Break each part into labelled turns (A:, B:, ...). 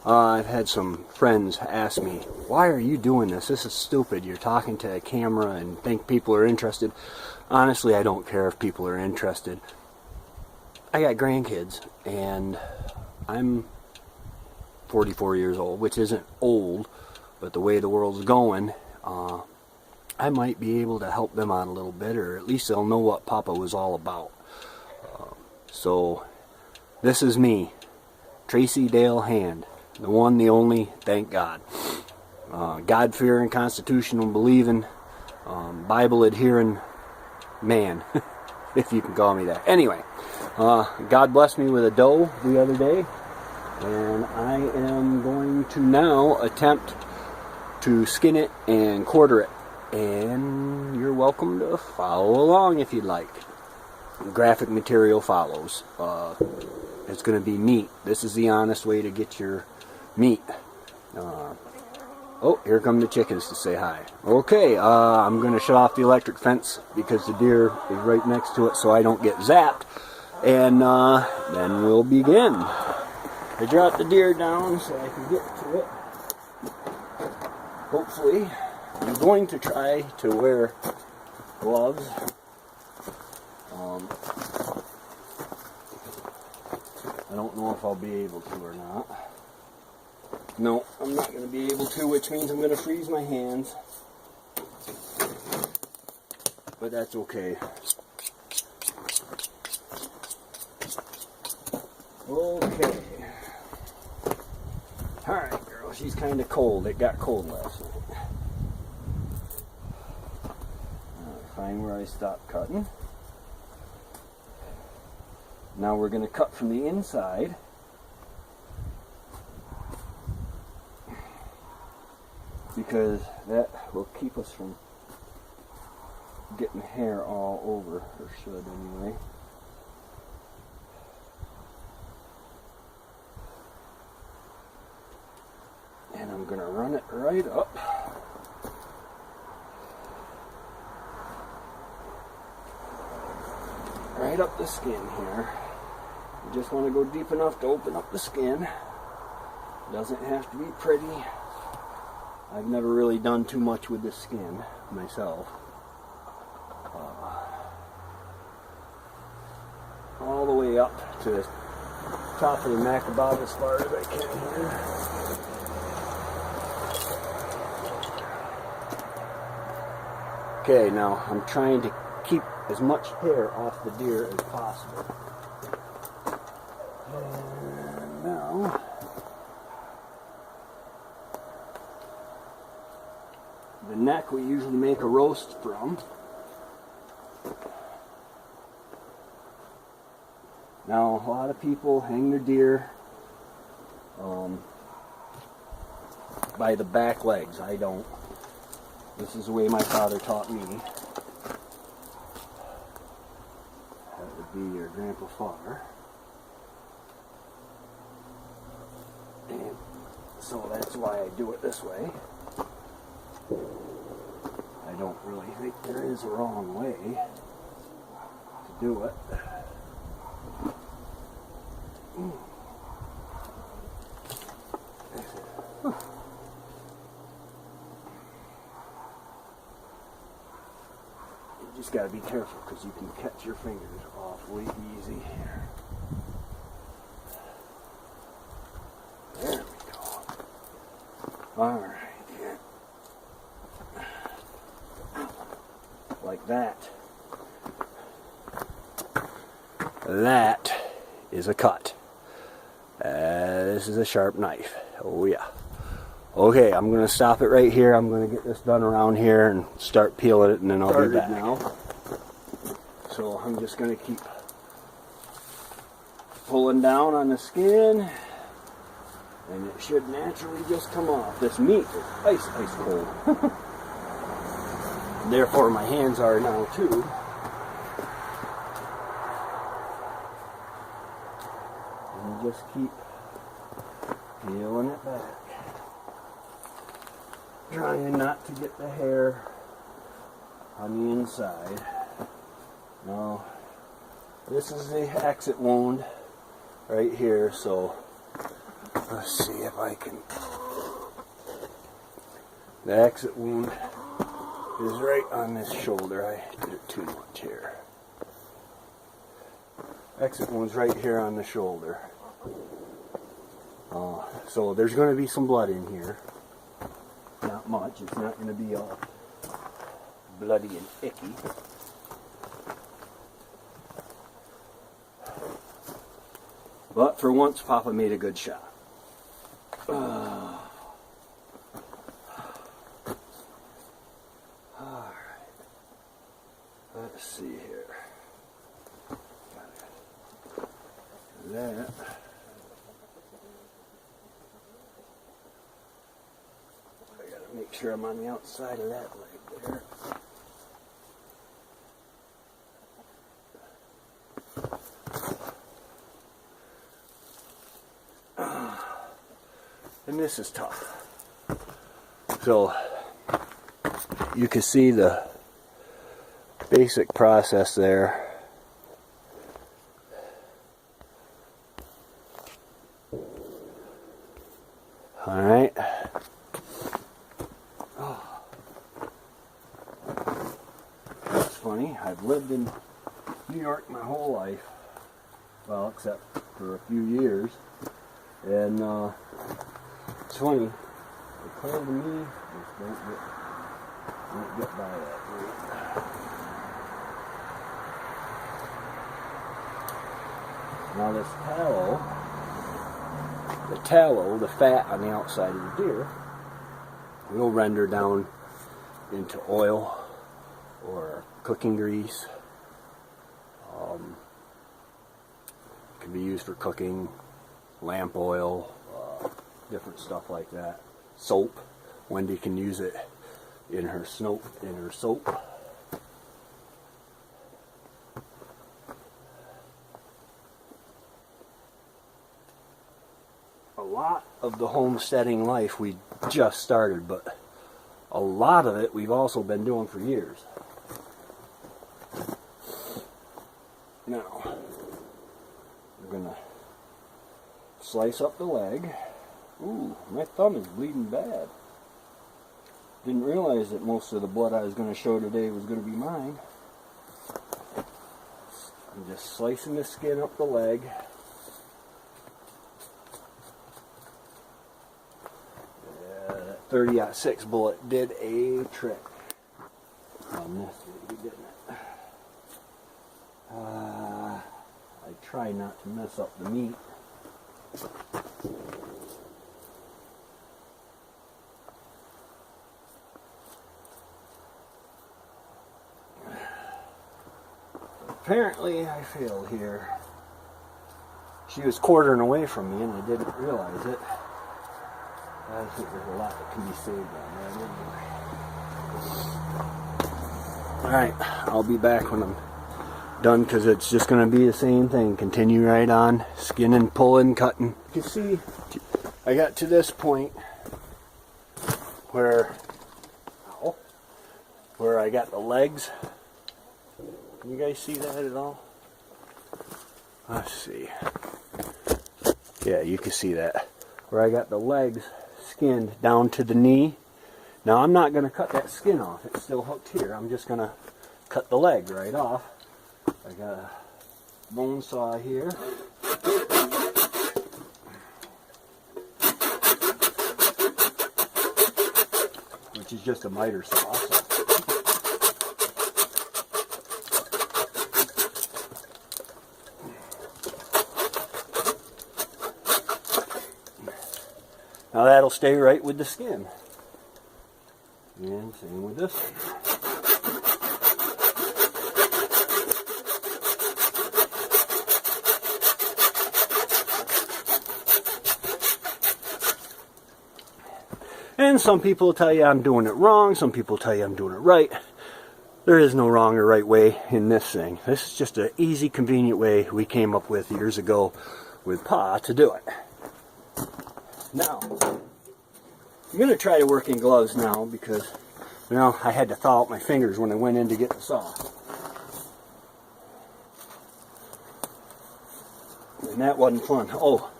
A: I've had some friends ask me, why are you doing this? This is stupid. You're talking to a camera and think people are interested. Honestly, I don't care if people are interested. I got grandkids, and I'm 44 years old, which isn't old, but the way the world's going, I might be able to help them out a little bit, or at least they'll know what Papa was all about. So, this is me, Tracy Dale Hand, the one, the only, thank God. God-fearing, constitutional believing, Bible-adhering man, if you can call me that. Anyway, God blessed me with a doe the other day, and I am going to now attempt to skin it and quarter it. And you're welcome to follow along if you'd like. Graphic material follows. It's going to be meat. This is the honest way to get your meat. Oh, here come the chickens to say hi. Okay, I'm going to shut off the electric fence because the deer is right next to it so I don't get zapped. And then we'll begin. I dropped the deer down so I can get to it. Hopefully. I'm going to try to wear gloves. I don't know if I'll be able to or not. No, I'm not going to be able to, which means I'm going to freeze my hands. But that's okay. Okay. Alright, girl, she's kind of cold. It got cold last night. Find where I stopped cutting. Now we're going to cut from the inside. Because that will keep us from getting hair all over, or should anyway. And I'm going to run it right up. Right up the skin here. You just want to go deep enough to open up the skin. Doesn't have to be pretty. I've never really done too much with this skin myself. All the way up to the top of the neck, about as far as I can here. Okay, now I'm trying to keep as much hair off the deer as possible. And now, the neck we usually make a roast from. Now, a lot of people hang their deer by the back legs. I don't. This is the way my father taught me. That would be your grandpa father. And so that's why I do it this way. I don't really think there is a wrong way to do it. You just got to be careful because you can catch your fingers awfully easy here. There we go. Alright. Like that. That is a cut. This is a sharp knife. Oh yeah. Okay, I'm going to stop it right here. I'm going to get this done around here and start peeling it, and then I'll be back. Now. So I'm just going to keep pulling down on the skin, and it should naturally just come off. This meat is ice cold. Therefore my hands are now too. And just keep peeling it back. Trying not to get the hair on the inside. Now, this is the exit wound right here, so Let's see if I can. The exit wound is right on this shoulder. I did it too much here. Exit wound's right here on the shoulder. So there's going to be some blood in here. Not much. It's not going to be all bloody and icky. But for once, Papa made a good shot. Alright. Let's see here. That. I gotta make sure I'm on the outside of that leg there. And this is tough. So you can see the basic process there. All right. Oh. That's funny. I've lived in New York my whole life. Well, except for a few years. And it's funny. They call to me, just don't get by that route. Now this tallow, the fat on the outside of the deer, will render down into oil or cooking grease. It can be used for cooking, lamp oil, different stuff like that. Soap. Wendy can use it in her soap. A lot of the homesteading life we just started, but a lot of it we've also been doing for years. Now, we're gonna slice up the leg. Ooh, my thumb is bleeding bad. Didn't realize that most of the blood I was going to show today was going to be mine. I'm just slicing the skin up the leg. Yeah, that 30-06 bullet did a trick on this baby, didn't it? I try not to mess up the meat. Apparently I failed here. She was quartering away from me and I didn't realize it. I think there's a lot that can be saved on that. Alright, I'll be back when I'm done, because it's just going to be the same thing. Continue right on, skinning, pulling, cutting. You can see I got to this point where I got the legs. Can you guys see that at all? Let's see. Yeah, you can see that. Where I got the legs skinned down to the knee. Now I'm not going to cut that skin off. It's still hooked here. I'm just going to cut the leg right off. I got a bone saw here. Which is just a miter saw. So. Now that'll stay right with the skin. And same with this one. And some people tell you I'm doing it wrong, some people tell you I'm doing it right. There is no wrong or right way in this thing. This is just an easy, convenient way we came up with years ago with Pa to do it. Now, I'm going to try to work in gloves now because, well, I had to thaw out my fingers when I went in to get the saw. And that wasn't fun. Oh,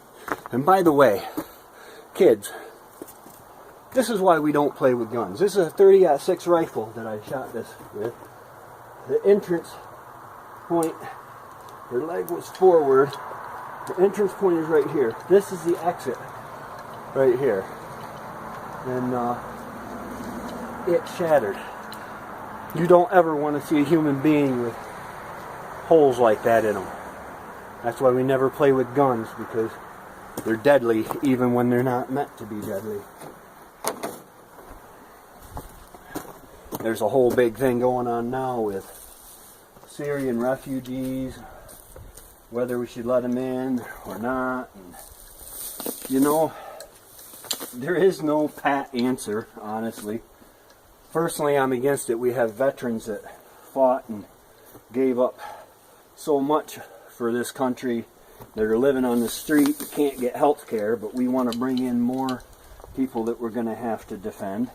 A: and by the way, Kids, this is why we don't play with guns. This is a 30-06 rifle that I shot this with. The entrance point, her leg was forward. The entrance point is right here. This is the exit right here. And it shattered. You don't ever want to see a human being with holes like that in them. That's why we never play with guns, because they're deadly even when they're not meant to be deadly. There's a whole big thing going on now with Syrian refugees, whether we should let them in or not. And, you know, there is no pat answer, honestly. Personally, I'm against it. We have veterans that fought and gave up so much for this country that are living on the street and can't get health care, but we want to bring in more people that we're going to have to defend.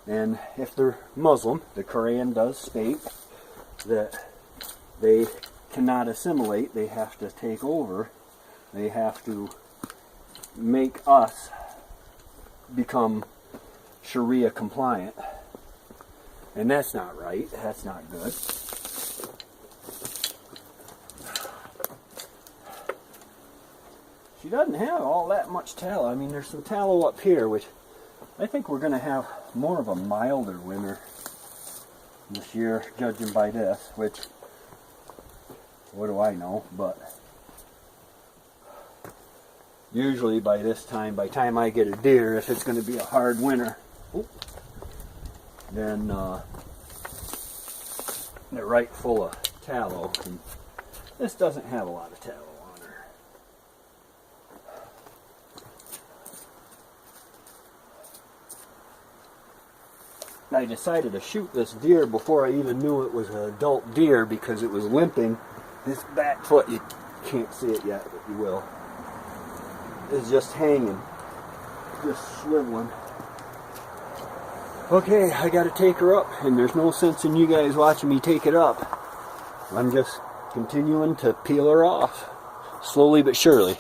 A: And if they're Muslim, the Quran does state that they cannot assimilate, they have to take over, they have to make us become Sharia compliant. And that's not right, that's not good. She doesn't have all that much tallow. I mean, there's some tallow up here, which I think we're going to have more of a milder winter this year, judging by this, which, what do I know, but usually by this time, by the time I get a deer, if it's going to be a hard winter, then they're right full of tallow. And this doesn't have a lot of tallow on her. I decided to shoot this deer before I even knew it was an adult deer because it was limping. This back foot, you can't see it yet, but you will, is just hanging, just swiveling. Okay, I gotta take her up, and there's no sense in you guys watching me take it up. I'm just continuing to peel her off, slowly but surely.